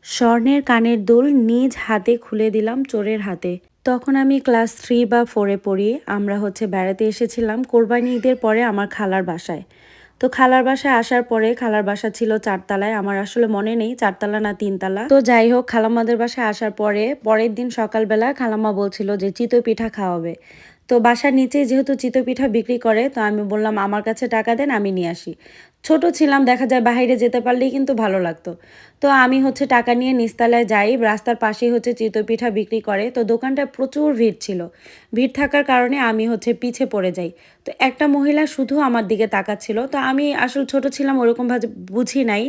স্বর্ণের কানের দুল নিজ হাতে খুলে দিলাম চোরের হাতে। তখন আমি ক্লাস 3 বা 4 এ পড়ি। আমরা বেড়াতে এসেছিলাম কোরবানি ঈদের পরে আমার খালার বাসায়। তো খালার বাসায় আসার পরে খালার বাসা ছিল 4 তলায়। আমার আসলে মনে নেই 4 তলা না 3 তলা। তো যাই হোক খালাম্মাদের বাসায় আসার পরে পরের দিন সকালবেলা খালাম্মা বলছিল যে চিতই পিঠা খাওয়াবে। তো বাসার নিচেই যেহেতু চিতই পিঠা বিক্রি করে তো আমি বললাম আমার কাছে টাকা দেন আমি নিয়ে আসি। ছোট ছিলাম দেখা যায় বাইরে যেতে পারলেই কিন্তু ভালো লাগতো। তো আমি টাকা নিয়ে নিচতলায় যাই, রাস্তার পাশেই চিতই পিঠা বিক্রি করে। তো দোকানটায় প্রচুর ভিড় ছিল। ভিড় থাকার কারণে আমি পিছে পড়ে যাই। তো একটা মহিলা শুধু আমার দিকে তাকাচ্ছিল। তো আমি আসলে ছোট ছিলাম ওরকমভাবে বুঝি নাই।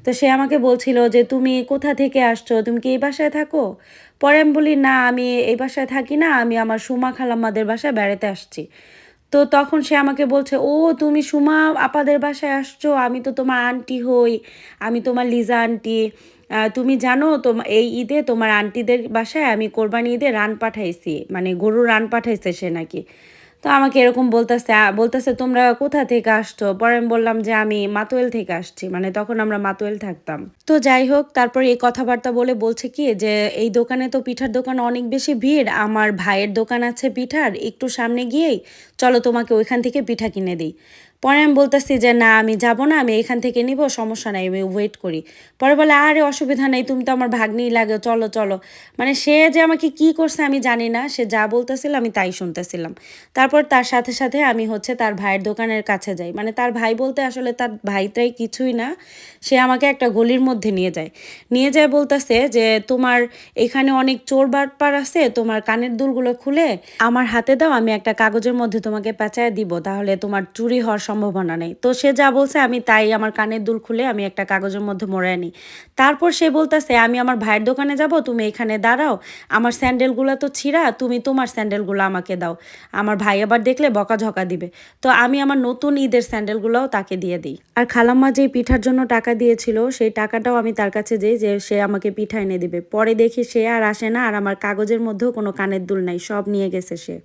তো সে আমাকে বলছিল যে তুমি কোথা থেকে আসছো, তুমি কি এই বাসায় থাকো? পরে আমি বলি না আমি এই বাসায় থাকি না, আমি আমার সুমা খালাম্মাদের বাসায় বেড়াতে আসছি। তো তখন সে আমাকে বলছে, ও তুমি সুমা আপাদের বাসায় আসছো, আমি তো তোমার আন্টি হই, আমি তোমার লিজা আন্টি। তুমি জানো এই ঈদে তোমার আন্টিদের বাসায় আমি কোরবানি ঈদে রান পাঠাইছি, মানে গরুর রান পাঠাইছে সে নাকি। তো আমাকে এরকম বলতেছে তোমরা কোথা থেকে আসছো? পরে আমি বললাম যে আমি মাতুয়েল থেকে আসছি, মানে তখন আমরা মাতুয়েল থাকতাম। তো যাই হোক তারপর এই কথাবার্তা বলে বলছে কি যে এই দোকানে তো পিঠার দোকান অনেক বেশি ভিড়, আমার ভাইয়ের দোকান আছে পিঠার একটু সামনে গিয়েই, চলো তোমাকে ওইখান থেকে পিঠা কিনে দিই। পরে আমি বলতেছি যে না আমি যাব না, আমি এখান থেকে নিব, সমস্যা নাই, আমি ওয়েট করি। পরে বলে আরে অসুবিধা নেই, তুমি তো আমার ভাগ্নিই লাগে, চলো চলো। মানে সে যে আমাকে কি করছে আমি জানি না, সে যা বলতেছিল আমি তাই শুনতেছিলাম। তারপর তার সাথে সাথে আমি তার ভাইয়ের দোকানের কাছে যাই, মানে তার ভাই বলতে আসলে তার ভাইটাই কিছুই না। সে আমাকে একটা গলির মধ্যে নিয়ে যায় বলতেছে যে তোমার এখানে অনেক চোর বাটপার আছে, তোমার কানের দুলগুলো খুলে আমার হাতে দাও, আমি একটা কাগজের মধ্যে তোমাকে পেঁচায় দিব, তাহলে তোমার চুরি হওয়ার সম্ভাবনা নেই। তো সে যা বলছে আমি তাই আমার কানের দুল খুলে আমি একটা কাগজের মধ্যে মোড়ায় নিই। তারপর সে বলতেছে আমি আমার ভাইয়ের দোকানে যাব, তুমি এখানে দাঁড়াও, আমার স্যান্ডেলগুলো তো ছিঁড়া, তুমি তোমার স্যান্ডেলগুলো আমাকে দাও, আমার ভাই আবার দেখলে বকাঝকা দিবে। তো আমি আমার নতুন ঈদের স্যান্ডেলগুলোও তাকে দিয়ে দিই। আর খালাম্মা যে পিঠার জন্য টাকা দিয়েছিল সেই টাকাটাও আমি তার কাছে যাই যে সে আমাকে পিঠা এনে দিবে। পরে দেখি সে আর আসে না, আর আমার কাগজের মধ্যেও কোনো কানের দুল নাই, সব নিয়ে গেছে সে।